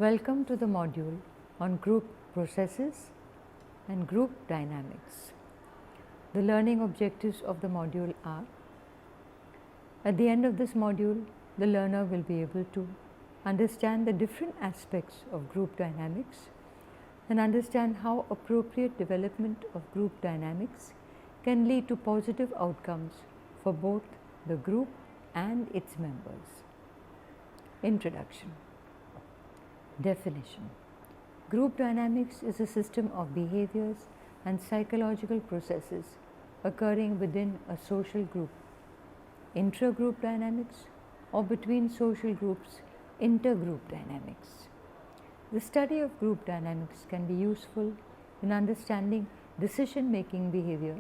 Welcome to the module on group processes and group dynamics. The learning objectives of the module are: at the end of this module, the learner will be able to understand the different aspects of group dynamics and understand how appropriate development of group dynamics can lead to positive outcomes for both the group and its members. Introduction. Definition. Group dynamics is a system of behaviors and psychological processes occurring within a social group. Intra-group dynamics, or between social groups, intergroup dynamics. The study of group dynamics can be useful in understanding decision-making behavior,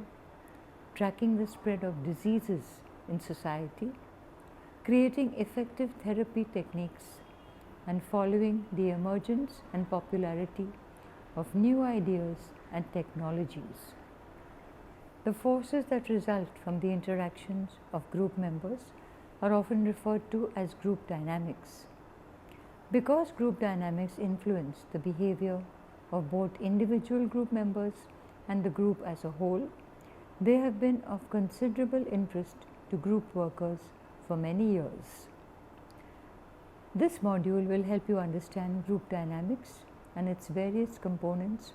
tracking the spread of diseases in society, creating effective therapy techniques, and following the emergence and popularity of new ideas and technologies. The forces that result from the interactions of group members are often referred to as group dynamics. Because group dynamics influence the behavior of both individual group members and the group as a whole, they have been of considerable interest to group workers for many years. This module will help you understand group dynamics and its various components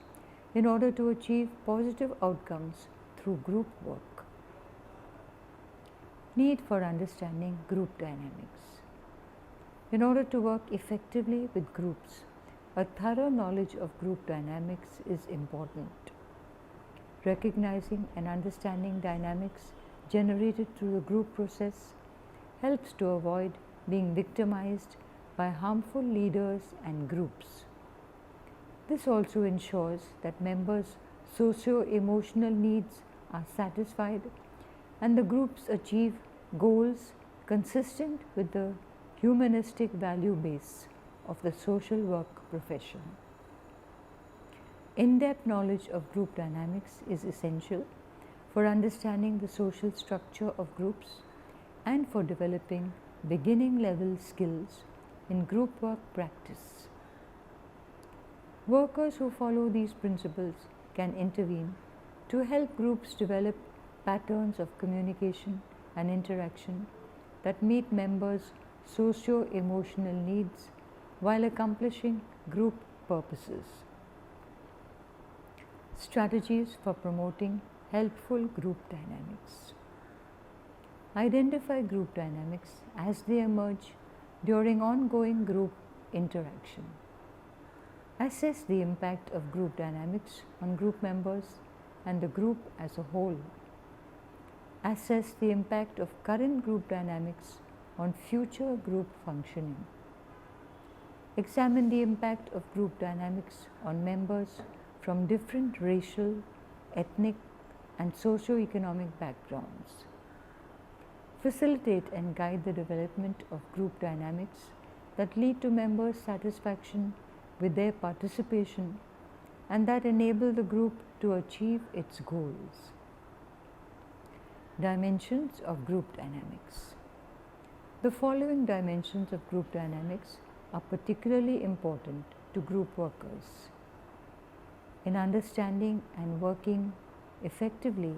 in order to achieve positive outcomes through group work. Need for understanding group dynamics. In order to work effectively with groups, a thorough knowledge of group dynamics is important. Recognizing and understanding dynamics generated through the group process helps to avoid being victimized by harmful leaders and groups. This also ensures that members' socio-emotional needs are satisfied and the groups achieve goals consistent with the humanistic value base of the social work profession. In-depth knowledge of group dynamics is essential for understanding the social structure of groups and for developing beginning level skills in group work practice. Workers who follow these principles can intervene to help groups develop patterns of communication and interaction that meet members' socio-emotional needs while accomplishing group purposes. Strategies for promoting helpful group dynamics. Identify group dynamics as they emerge during ongoing group interaction. Assess the impact of group dynamics on group members and the group as a whole. Assess the impact of current group dynamics on future group functioning. Examine the impact of group dynamics on members from different racial, ethnic, and socio-economic backgrounds. Facilitate and guide the development of group dynamics that lead to members' satisfaction with their participation and that enable the group to achieve its goals. Dimensions of group dynamics. The following dimensions of group dynamics are particularly important to group workers in understanding and working effectively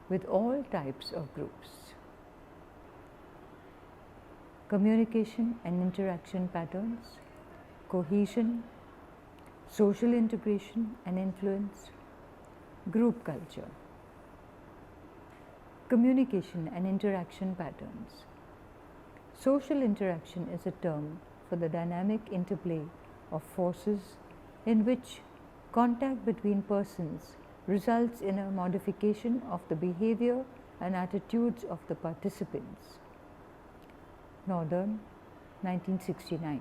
with all types of groups. Communication and interaction patterns, cohesion, social integration and influence, group culture. Communication and interaction patterns. Social interaction is a term for the dynamic interplay of forces in which contact between persons results in a modification of the behavior and attitudes of the participants. Northern, 1969.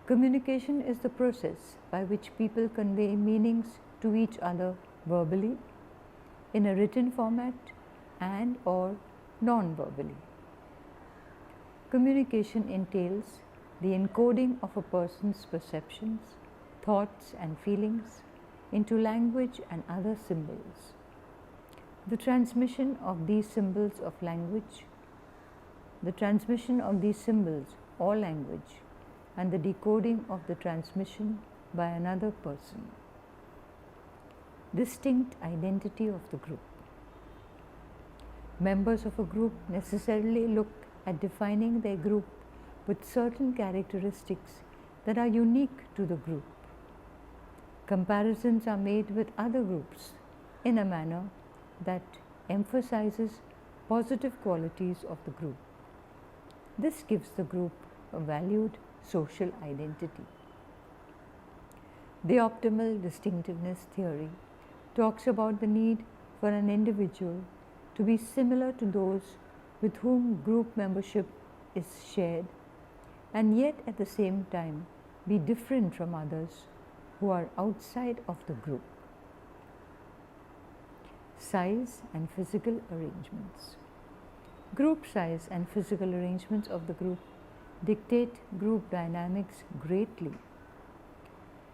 Communication is the process by which people convey meanings to each other verbally, in a written format, and or non-verbally. Communication entails the encoding of a person's perceptions, thoughts, and feelings into language and other symbols. The transmission of these symbols or language and the decoding of the transmission by another person. Distinct identity of the group. Members of a group necessarily look at defining their group with certain characteristics that are unique to the group. Comparisons are made with other groups in a manner that emphasizes positive qualities of the group. This gives the group a valued social identity. The optimal distinctiveness theory talks about the need for an individual to be similar to those with whom group membership is shared, and yet at the same time be different from others who are outside of the group. Size and physical arrangements. Group size and physical arrangements of the group dictate group dynamics greatly.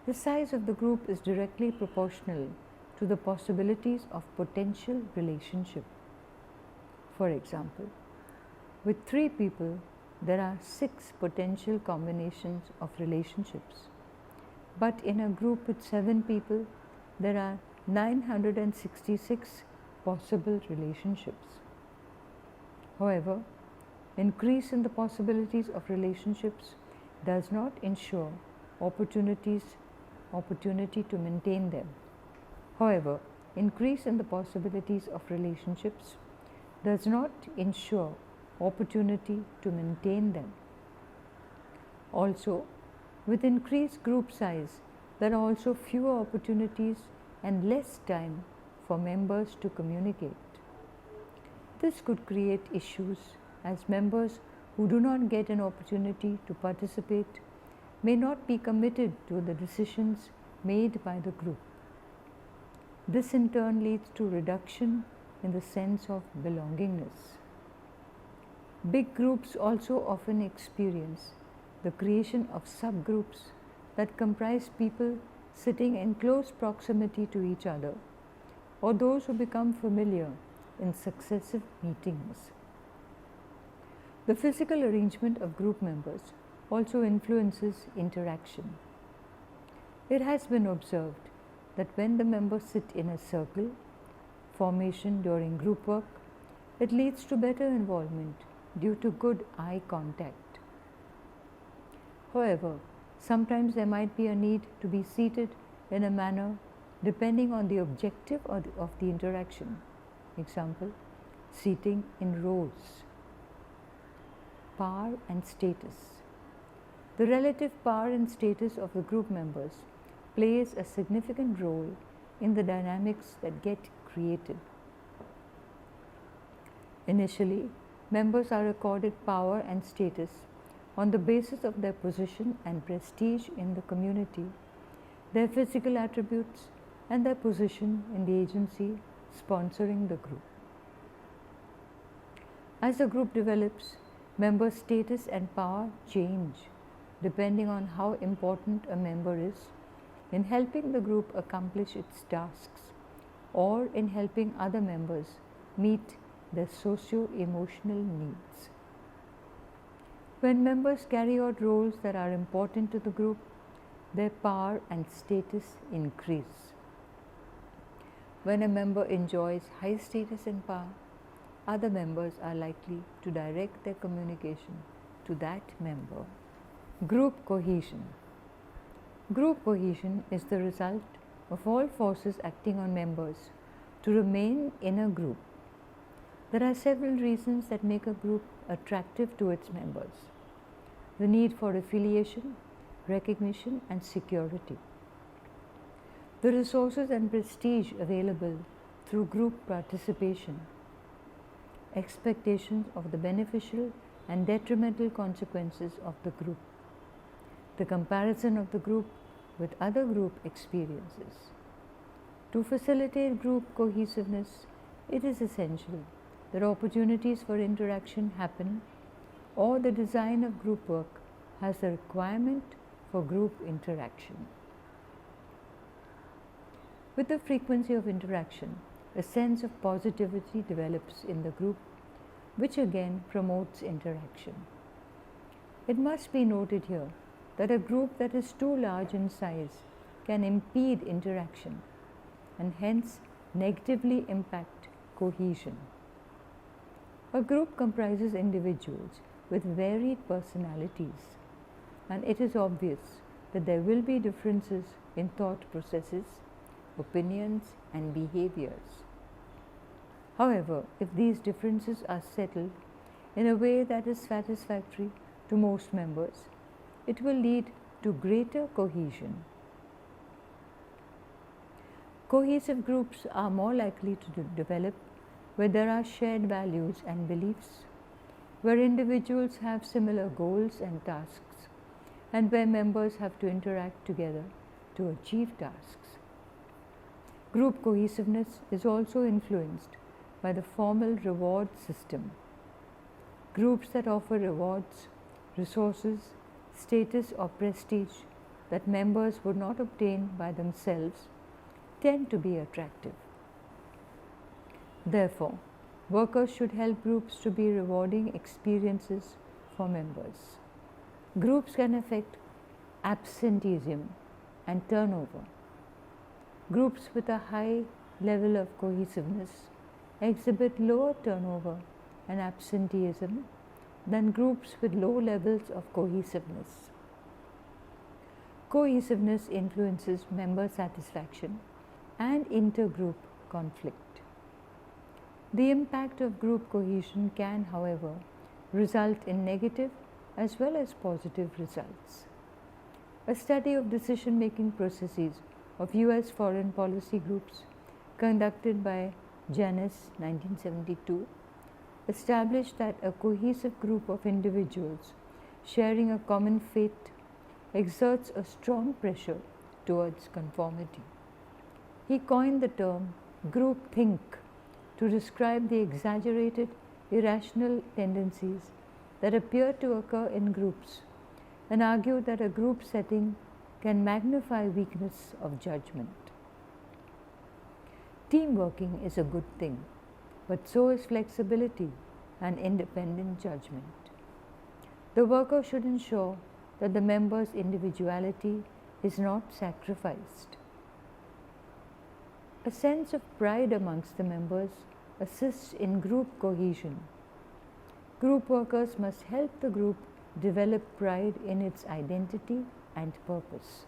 The size of the group is directly proportional to the possibilities of potential relationship. For example, with 3 people, there are 6 potential combinations of relationships. But in a group with 7 people, there are 966 possible relationships. However, increase in the possibilities of relationships does not ensure opportunity to maintain them. However, increase in the possibilities of relationships does not ensure opportunity to maintain them. Also, with increased group size, there are also fewer opportunities and less time for members to communicate. This could create issues as members who do not get an opportunity to participate may not be committed to the decisions made by the group. This in turn leads to reduction in the sense of belongingness. Big groups also often experience the creation of subgroups that comprise people sitting in close proximity to each other, or those who become familiar in successive meetings. The physical arrangement of group members also influences interaction. It has been observed that when the members sit in a circle formation during group work, it leads to better involvement due to good eye contact. However, sometimes there might be a need to be seated in a manner depending on the objective of the interaction. Example, seating in rows. Power and status. The relative power and status of the group members plays a significant role in the dynamics that get created. Initially, members are accorded power and status on the basis of their position and prestige in the community, their physical attributes, and their position in the agency sponsoring the group. As the group develops, member status and power change depending on how important a member is in helping the group accomplish its tasks or in helping other members meet their socio-emotional needs. When members carry out roles that are important to the group, their power and status increase. When a member enjoys high status and power, other members are likely to direct their communication to that member. Group cohesion. Group cohesion is the result of all forces acting on members to remain in a group. There are several reasons that make a group attractive to its members. The need for affiliation, recognition, and security. The resources and prestige available through group participation. Expectations of the beneficial and detrimental consequences of the group. The comparison of the group with other group experiences. To facilitate group cohesiveness, it is essential that opportunities for interaction happen, or the design of group work has a requirement for group interaction. With the frequency of interaction, a sense of positivity develops in the group, which again promotes interaction. It must be noted here that a group that is too large in size can impede interaction and hence negatively impact cohesion. A group comprises individuals with varied personalities, and it is obvious that there will be differences in thought processes, opinions, and behaviors. However, if these differences are settled in a way that is satisfactory to most members, it will lead to greater cohesion. Cohesive groups are more likely to develop where there are shared values and beliefs, where individuals have similar goals and tasks, and where members have to interact together to achieve tasks. Group cohesiveness is also influenced by the formal reward system. Groups that offer rewards, resources, status or prestige that members would not obtain by themselves tend to be attractive. Therefore, workers should help groups to be rewarding experiences for members. Groups can affect absenteeism and turnover. Groups with a high level of cohesiveness exhibit lower turnover and absenteeism than groups with low levels of cohesiveness. Cohesiveness influences member satisfaction and intergroup conflict. The impact of group cohesion can, however, result in negative as well as positive results. A study of decision-making processes of US foreign policy groups conducted by Janus 1972 established that a cohesive group of individuals sharing a common fate exerts a strong pressure towards conformity. He coined the term groupthink to describe the exaggerated, irrational tendencies that appear to occur in groups, and argued that a group setting can magnify weakness of judgment. Team working is a good thing, but so is flexibility and independent judgment. The worker should ensure that the member's individuality is not sacrificed. A sense of pride amongst the members assists in group cohesion. Group workers must help the group develop pride in its identity and purpose.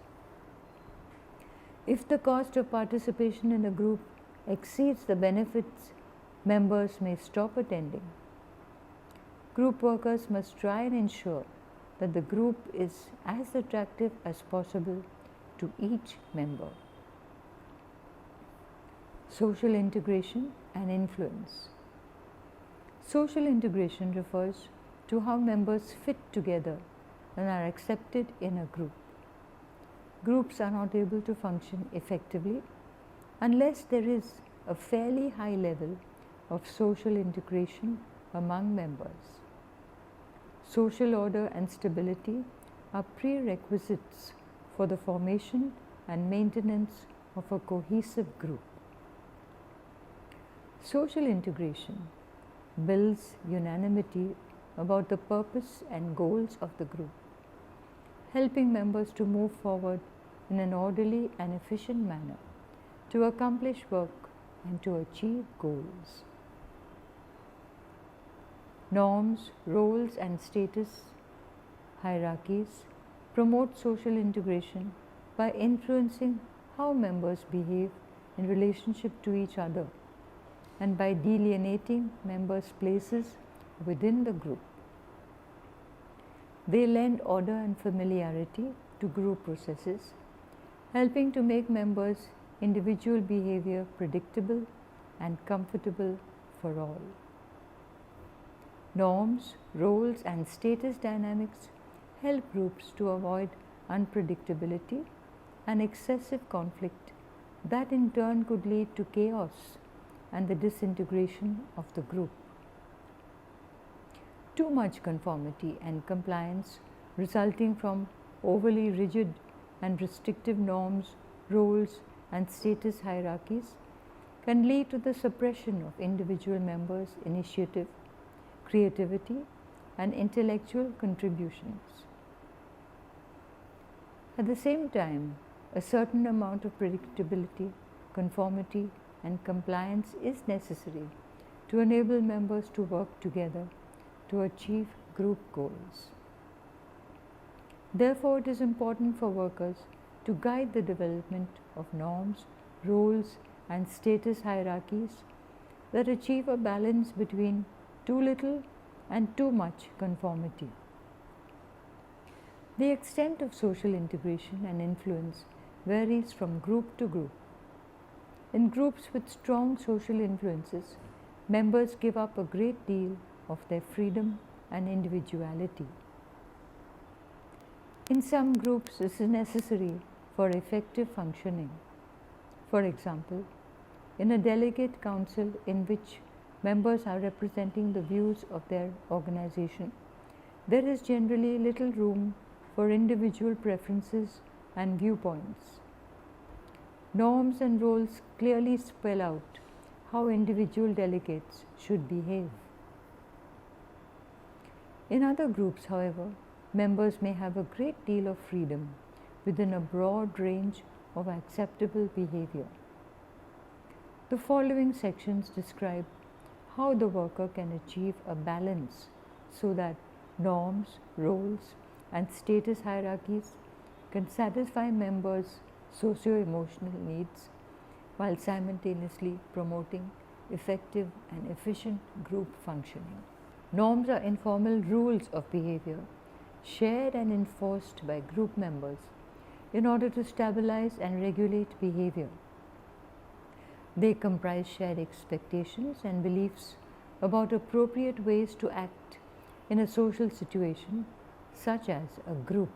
If the cost of participation in a group exceeds the benefits, members may stop attending. Group workers must try and ensure that the group is as attractive as possible to each member. Social integration and influence. Social integration refers to how members fit together and are accepted in a group. Groups are not able to function effectively unless there is a fairly high level of social integration among members. Social order and stability are prerequisites for the formation and maintenance of a cohesive group. Social integration builds unanimity about the purpose and goals of the group, helping members to move forward in an orderly and efficient manner to accomplish work and to achieve goals. Norms, roles, and status hierarchies promote social integration by influencing how members behave in relationship to each other and by delineating members' places within the group. They lend order and familiarity to group processes, helping to make members' individual behavior predictable and comfortable for all. Norms, roles, and status dynamics help groups to avoid unpredictability and excessive conflict that in turn could lead to chaos and the disintegration of the group. Too much conformity and compliance resulting from overly rigid and restrictive norms, roles, and status hierarchies can lead to the suppression of individual members' initiative, creativity, and intellectual contributions. At the same time, a certain amount of predictability, conformity, and compliance is necessary to enable members to work together to achieve group goals. Therefore, it is important for workers to guide the development of norms, roles, and status hierarchies that achieve a balance between too little and too much conformity. The extent of social integration and influence varies from group to group. In groups with strong social influences, members give up a great deal of their freedom and individuality. In some groups, this is necessary for effective functioning. For example, in a delegate council in which members are representing the views of their organization, there is generally little room for individual preferences and viewpoints. Norms and roles clearly spell out how individual delegates should behave. In other groups, however, members may have a great deal of freedom within a broad range of acceptable behavior. The following sections describe how the worker can achieve a balance so that norms, roles, and status hierarchies can satisfy members' socio-emotional needs while simultaneously promoting effective and efficient group functioning. Norms are informal rules of behavior shared and enforced by group members in order to stabilize and regulate behavior. They comprise shared expectations and beliefs about appropriate ways to act in a social situation, such as a group.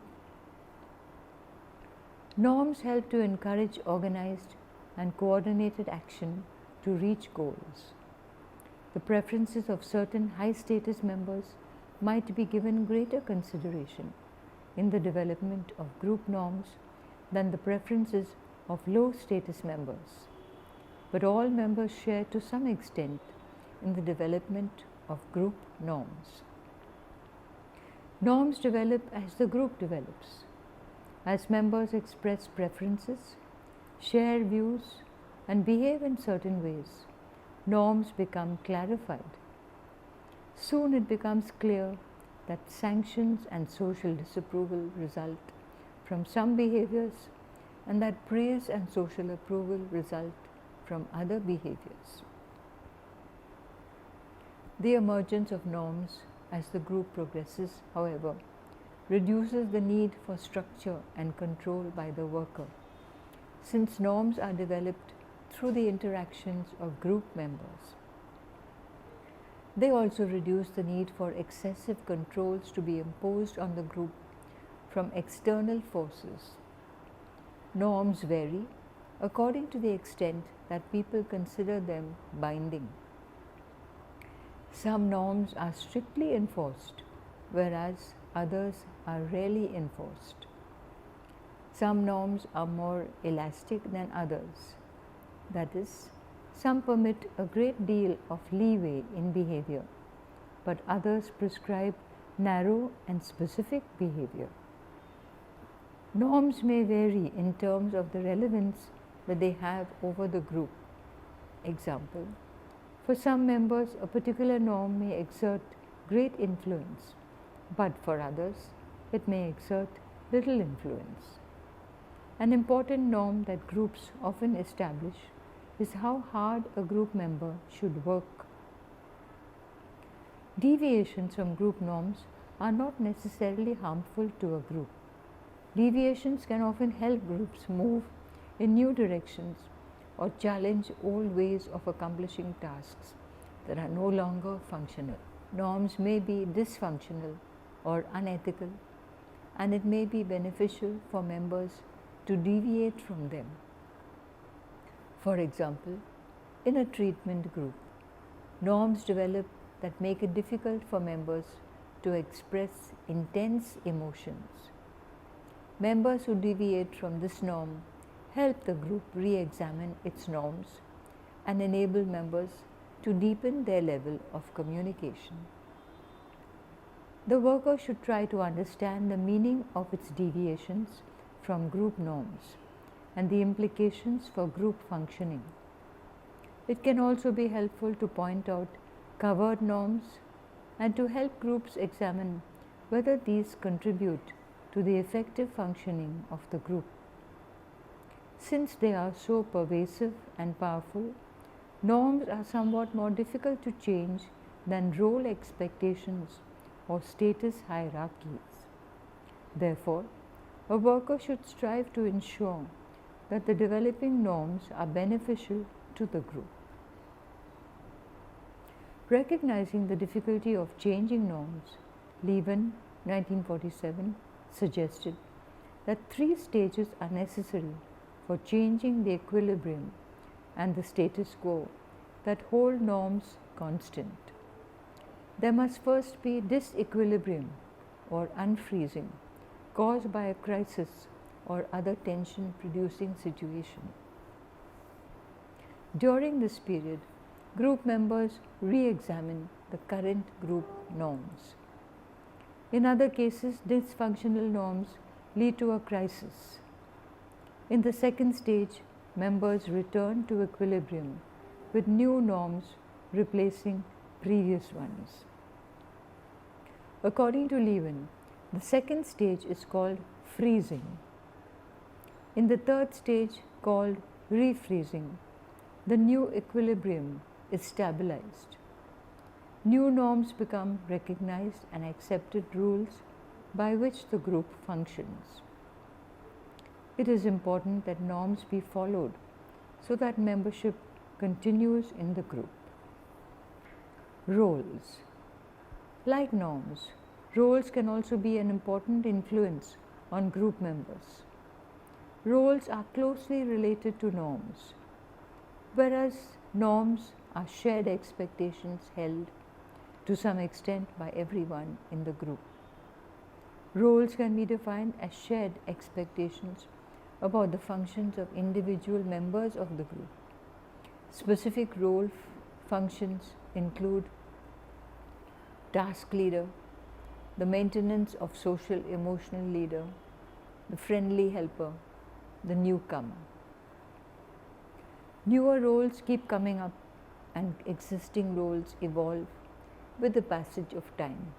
Norms help to encourage organized and coordinated action to reach goals. The preferences of certain high-status members might be given greater consideration in the development of group norms than the preferences of low-status members. But all members share to some extent in the development of group norms. Norms develop as the group develops. As members express preferences, share views, and behave in certain ways, norms become clarified. Soon it becomes clear that sanctions and social disapproval result from some behaviors and that praise and social approval result from other behaviors. The emergence of norms as the group progresses, however, reduces the need for structure and control by the worker, since norms are developed through the interactions of group members. They also reduce the need for excessive controls to be imposed on the group from external forces. Norms vary according to the extent that people consider them binding. Some norms are strictly enforced, whereas others are rarely enforced. Some norms are more elastic than others. That is, some permit a great deal of leeway in behavior, but others prescribe narrow and specific behavior. Norms may vary in terms of the relevance that they have over the group. Example, for some members, a particular norm may exert great influence, but for others, it may exert little influence. An important norm that groups often establish is how hard a group member should work. Deviations from group norms are not necessarily harmful to a group. Deviations can often help groups move in new directions or challenge old ways of accomplishing tasks that are no longer functional. Norms may be dysfunctional or unethical, and it may be beneficial for members to deviate from them. For example, in a treatment group, norms develop that make it difficult for members to express intense emotions. Members who deviate from this norm help the group re-examine its norms and enable members to deepen their level of communication. The worker should try to understand the meaning of its deviations from group norms and the implications for group functioning. It can also be helpful to point out covered norms and to help groups examine whether these contribute to the effective functioning of the group. Since they are so pervasive and powerful, norms are somewhat more difficult to change than role expectations or status hierarchies. Therefore, a worker should strive to ensure that the developing norms are beneficial to the group. Recognizing the difficulty of changing norms, Levin, 1947, suggested that 3 stages are necessary for changing the equilibrium and the status quo that hold norms constant. There must first be disequilibrium or unfreezing caused by a crisis or other tension-producing situation. During this period, group members re-examine the current group norms. In other cases, dysfunctional norms lead to a crisis. In the second stage, members return to equilibrium with new norms replacing previous ones. According to Levin, the second stage is called freezing. In the third stage, called refreezing, the new equilibrium is stabilized. New norms become recognized and accepted rules by which the group functions. It is important that norms be followed so that membership continues in the group. Roles. Like norms, roles can also be an important influence on group members. Roles are closely related to norms, whereas norms are shared expectations held to some extent by everyone in the group. Roles can be defined as shared expectations about the functions of individual members of the group. Specific role functions include task leader, the maintenance of social emotional leader, the friendly helper, the newcomer. Newer roles keep coming up and existing roles evolve with the passage of time.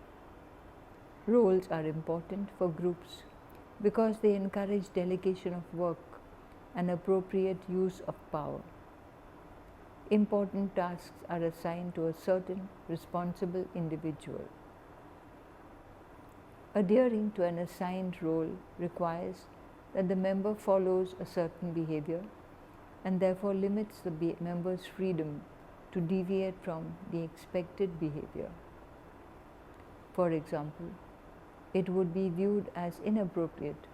Roles are important for groups because they encourage delegation of work and appropriate use of power. Important tasks are assigned to a certain responsible individual. Adhering to an assigned role requires that the member follows a certain behavior and therefore limits the member's freedom to deviate from the expected behavior. For example, it would be viewed as inappropriate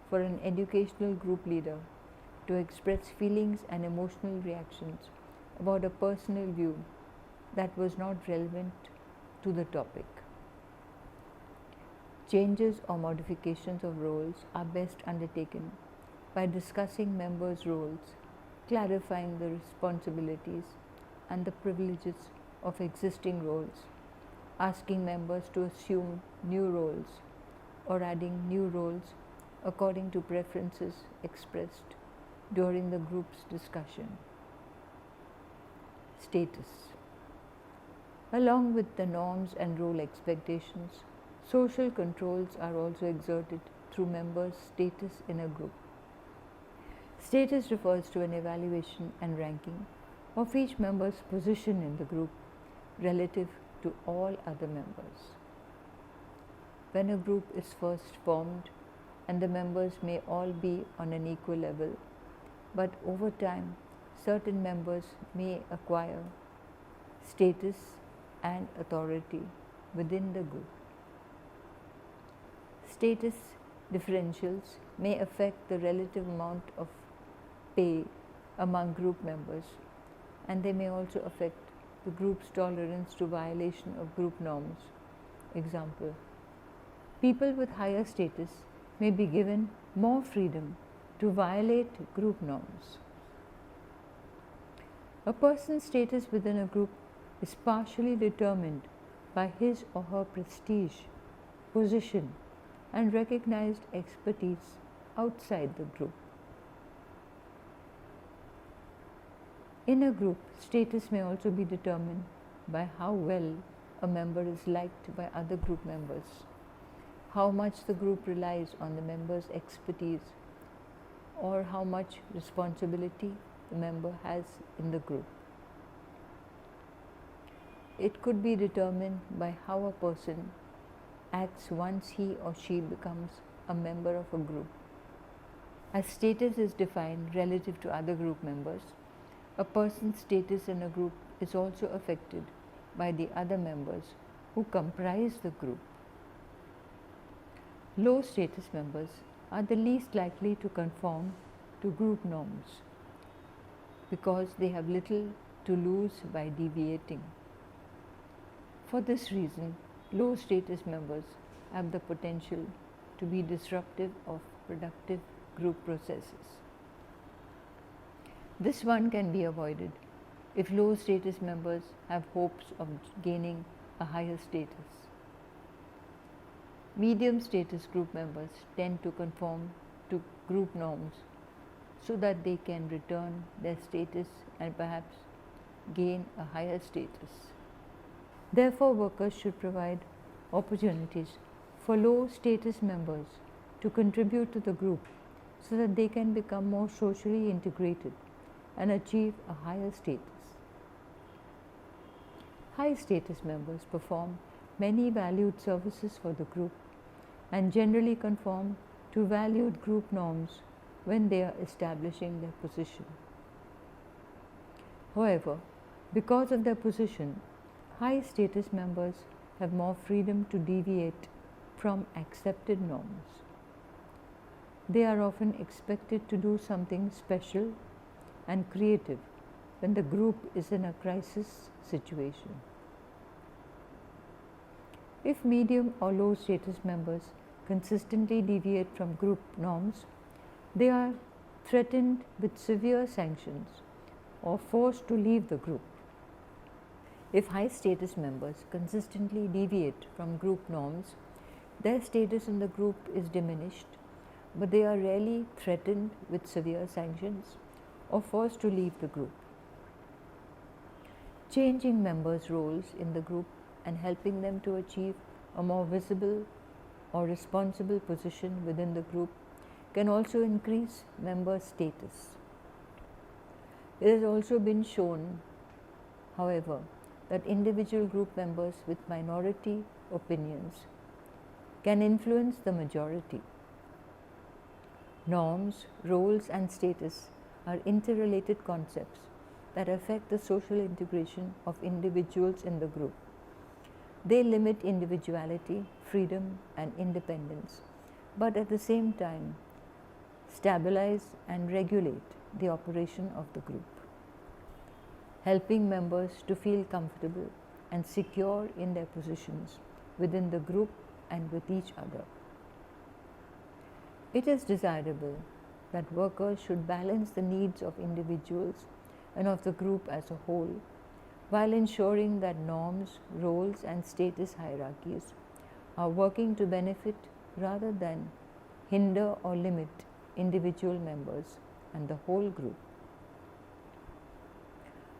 for an educational group leader to express feelings and emotional reactions about a personal view that was not relevant to the topic. Changes or modifications of roles are best undertaken by discussing members' roles, clarifying the responsibilities and the privileges of existing roles, asking members to assume new roles, or adding new roles according to preferences expressed during the group's discussion. Status. Along with the norms and role expectations, social controls are also exerted through members' status in a group. Status refers to an evaluation and ranking of each member's position in the group relative to all other members. When a group is first formed and the members may all be on an equal level, but over time certain members may acquire status and authority within the group. Status differentials may affect the relative amount of pay among group members, and they may also affect the group's tolerance to violation of group norms. Example, people with higher status may be given more freedom to violate group norms. A person's status within a group is partially determined by his or her prestige, position, and recognized expertise outside the group. In a group, status may also be determined by how well a member is liked by other group members, how much the group relies on the member's expertise, or how much responsibility the member has in the group. It could be determined by how a person acts once he or she becomes a member of a group. As status is defined relative to other group members, a person's status in a group is also affected by the other members who comprise the group. Low status members are the least likely to conform to group norms because they have little to lose by deviating. For this reason, low status members have the potential to be disruptive of productive group processes. This one can be avoided if low status members have hopes of gaining a higher status. Medium status group members tend to conform to group norms so that they can return their status and perhaps gain a higher status. Therefore, workers should provide opportunities for low status members to contribute to the group so that they can become more socially integrated and achieve a higher status. High status members perform many valued services for the group and generally conform to valued group norms when they are establishing their position. However, because of their position, high status members have more freedom to deviate from accepted norms. They are often expected to do something special and creative when the group is in a crisis situation. If medium or low status members consistently deviate from group norms, they are threatened with severe sanctions or forced to leave the group. If high status members consistently deviate from group norms, their status in the group is diminished, but they are rarely threatened with severe sanctions or forced to leave the group. Changing members' roles in the group and helping them to achieve a more visible or responsible position within the group can also increase member status. It has also been shown, however, that individual group members with minority opinions can influence the majority. Norms, roles, and status are interrelated concepts that affect the social integration of individuals in the group. They limit individuality, freedom, and independence, but at the same time stabilize and regulate the operation of the group, helping members to feel comfortable and secure in their positions within the group and with each other. It is desirable that workers should balance the needs of individuals and of the group as a whole, while ensuring that norms, roles, and status hierarchies are working to benefit rather than hinder or limit individual members and the whole group.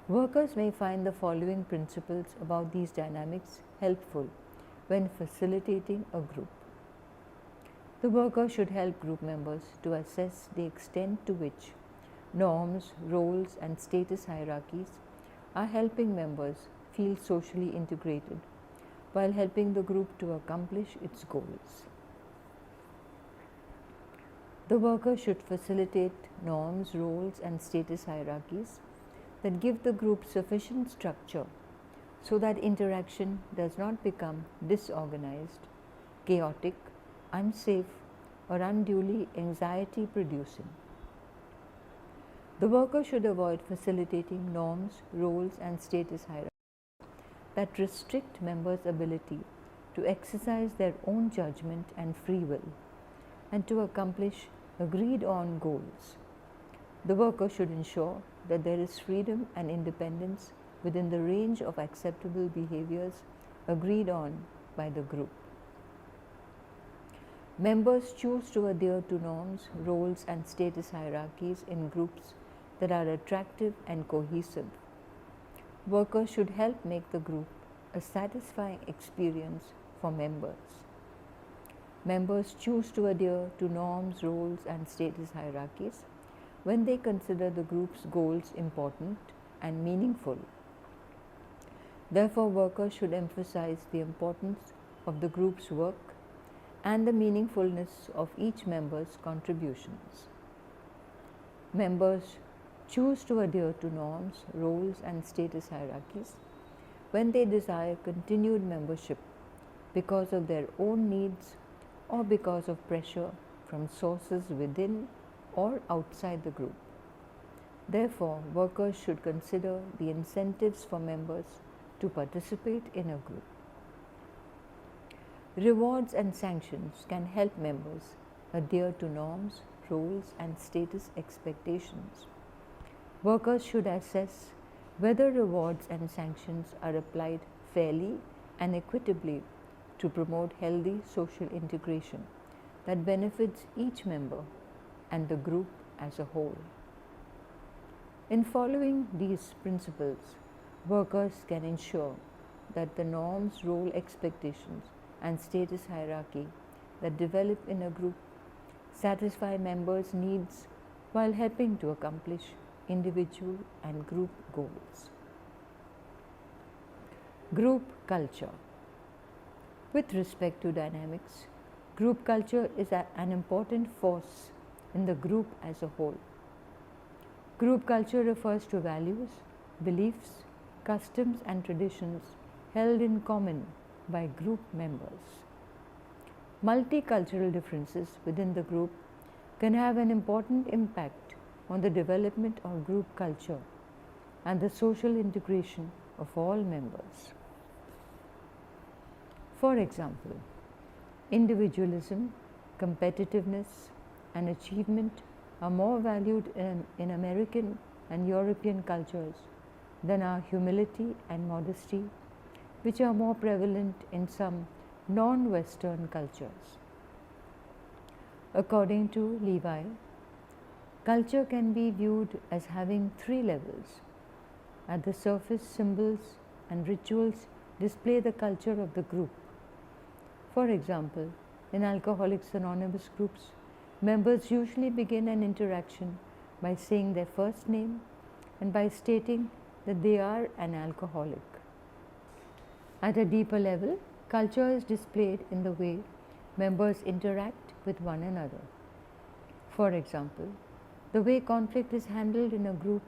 Workers may find the following principles about these dynamics helpful when facilitating a group. The worker should help group members to assess the extent to which norms, roles, and status hierarchies are helping members feel socially integrated while helping the group to accomplish its goals. The worker should facilitate norms, roles, and status hierarchies that give the group sufficient structure so that interaction does not become disorganized, chaotic, unsafe, or unduly anxiety producing. The worker should avoid facilitating norms, roles, and status hierarchies that restrict members' ability to exercise their own judgment and free will and to accomplish agreed on goals. The worker should ensure that there is freedom and independence within the range of acceptable behaviors agreed on by the group. Members choose to adhere to norms, roles, and status hierarchies in groups that are attractive and cohesive. Workers should help make the group a satisfying experience for members. Members choose to adhere to norms, roles, and status hierarchies when they consider the group's goals important and meaningful. Therefore, workers should emphasize the importance of the group's work and the meaningfulness of each member's contributions. Members choose to adhere to norms, roles, and status hierarchies when they desire continued membership because of their own needs or because of pressure from sources within or outside the group. Therefore, workers should consider the incentives for members to participate in a group. Rewards and sanctions can help members adhere to norms, roles, and status expectations. Workers should assess whether rewards and sanctions are applied fairly and equitably to promote healthy social integration that benefits each member and the group as a whole. In following these principles, workers can ensure that the norms, role expectations, and status hierarchy that develop in a group satisfy members' needs while helping to accomplish individual and group goals. Group culture. With respect to dynamics, group culture is an important force in the group as a whole. Group culture refers to values, beliefs, customs, and traditions held in common by group members. Multicultural differences within the group can have an important impact on the development of group culture and the social integration of all members. For example, individualism, competitiveness, and achievement are more valued in American and European cultures than are humility and modesty, which are more prevalent in some non-Western cultures. According to Levi, culture can be viewed as having three levels. At the surface, symbols and rituals display the culture of the group. For example, in Alcoholics Anonymous groups, members usually begin an interaction by saying their first name and by stating that they are an alcoholic. At a deeper level, culture is displayed in the way members interact with one another. For example, the way conflict is handled in a group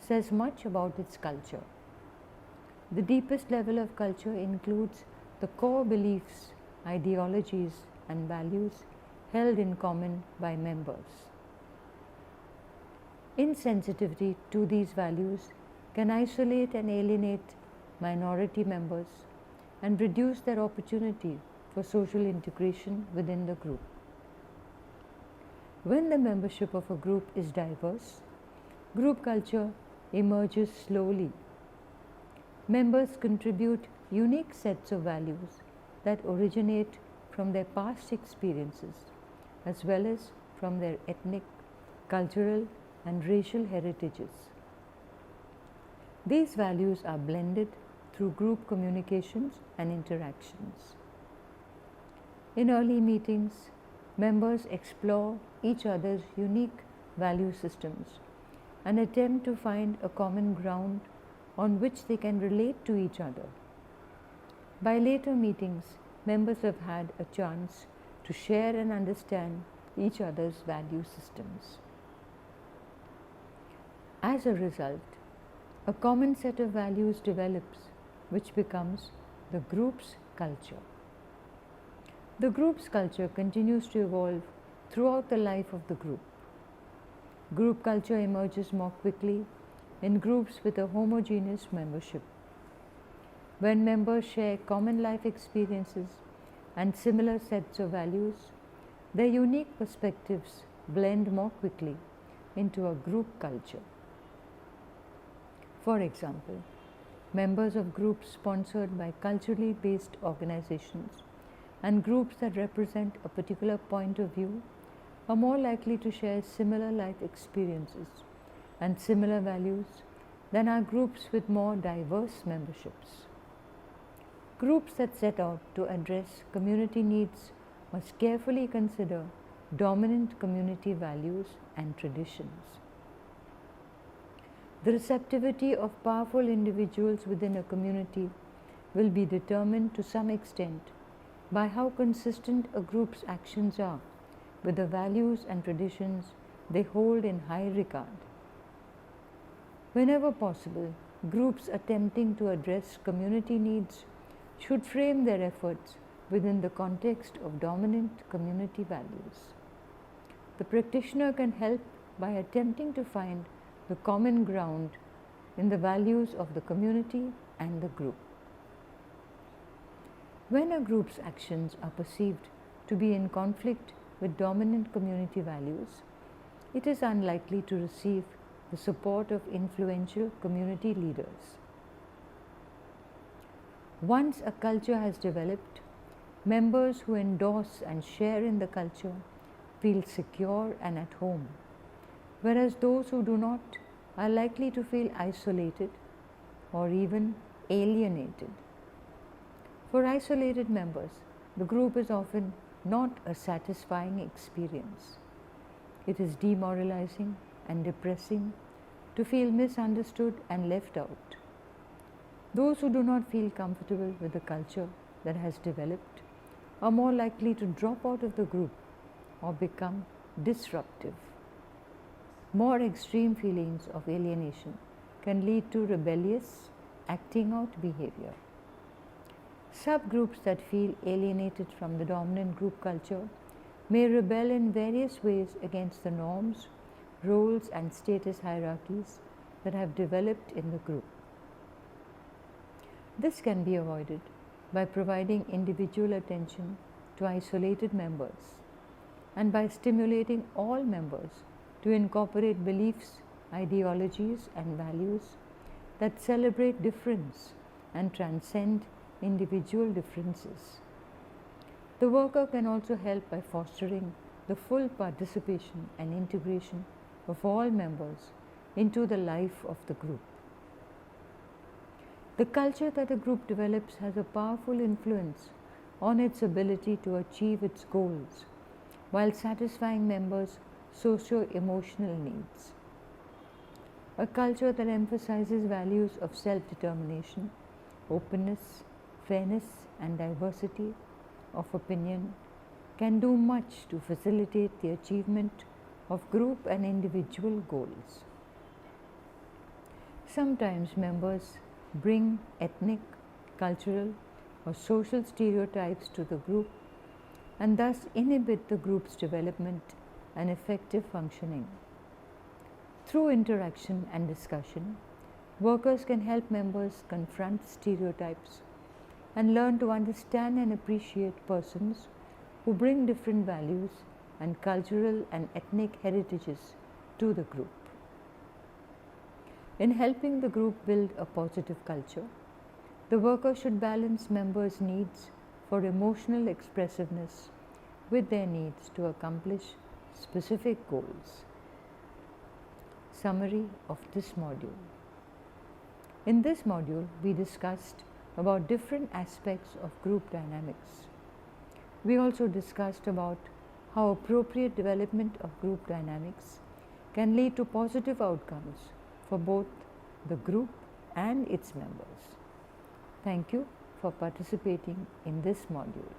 says much about its culture. The deepest level of culture includes the core beliefs, ideologies, and values held in common by members. Insensitivity to these values can isolate and alienate minority members and reduce their opportunity for social integration within the group. When the membership of a group is diverse, group culture emerges slowly. Members contribute unique sets of values that originate from their past experiences as well as from their ethnic, cultural, and racial heritages. These values are blended through group communications and interactions. In early meetings, members explore each other's unique value systems and attempt to find a common ground on which they can relate to each other. By later meetings, members have had a chance to share and understand each other's value systems. As a result, a common set of values develops, which becomes the group's culture. The group's culture continues to evolve throughout the life of the group. Group culture emerges more quickly in groups with a homogeneous membership. When members share common life experiences and similar sets of values, their unique perspectives blend more quickly into a group culture. For example, members of groups sponsored by culturally based organizations and groups that represent a particular point of view are more likely to share similar life experiences and similar values than are groups with more diverse memberships. Groups that set out to address community needs must carefully consider dominant community values and traditions. The receptivity of powerful individuals within a community will be determined to some extent by how consistent a group's actions are with the values and traditions they hold in high regard. Whenever possible, groups attempting to address community needs should frame their efforts within the context of dominant community values. The practitioner can help by attempting to find the common ground in the values of the community and the group. When a group's actions are perceived to be in conflict with dominant community values, it is unlikely to receive the support of influential community leaders. Once a culture has developed, members who endorse and share in the culture feel secure and at home, whereas those who do not are likely to feel isolated or even alienated. For isolated members, the group is often not a satisfying experience. It is demoralizing and depressing to feel misunderstood and left out. Those who do not feel comfortable with the culture that has developed are more likely to drop out of the group or become disruptive. More extreme feelings of alienation can lead to rebellious, acting out behavior. Subgroups that feel alienated from the dominant group culture may rebel in various ways against the norms, roles, and status hierarchies that have developed in the group. This can be avoided by providing individual attention to isolated members and by stimulating all members to incorporate beliefs, ideologies, and values that celebrate difference and transcend individual differences. The worker can also help by fostering the full participation and integration of all members into the life of the group. The culture that a group develops has a powerful influence on its ability to achieve its goals while satisfying members' socio-emotional needs. A culture that emphasizes values of self-determination, openness, fairness, and diversity of opinion can do much to facilitate the achievement of group and individual goals. Sometimes members bring ethnic, cultural, or social stereotypes to the group and thus inhibit the group's development and effective functioning. Through interaction and discussion, workers can help members confront stereotypes and learn to understand and appreciate persons who bring different values and cultural and ethnic heritages to the group. In helping the group build a positive culture, the worker should balance members' needs for emotional expressiveness with their needs to accomplish specific goals. Summary of this module. In this module, we discussed about different aspects of group dynamics. We also discussed about how appropriate development of group dynamics can lead to positive outcomes for both the group and its members. Thank you for participating in this module.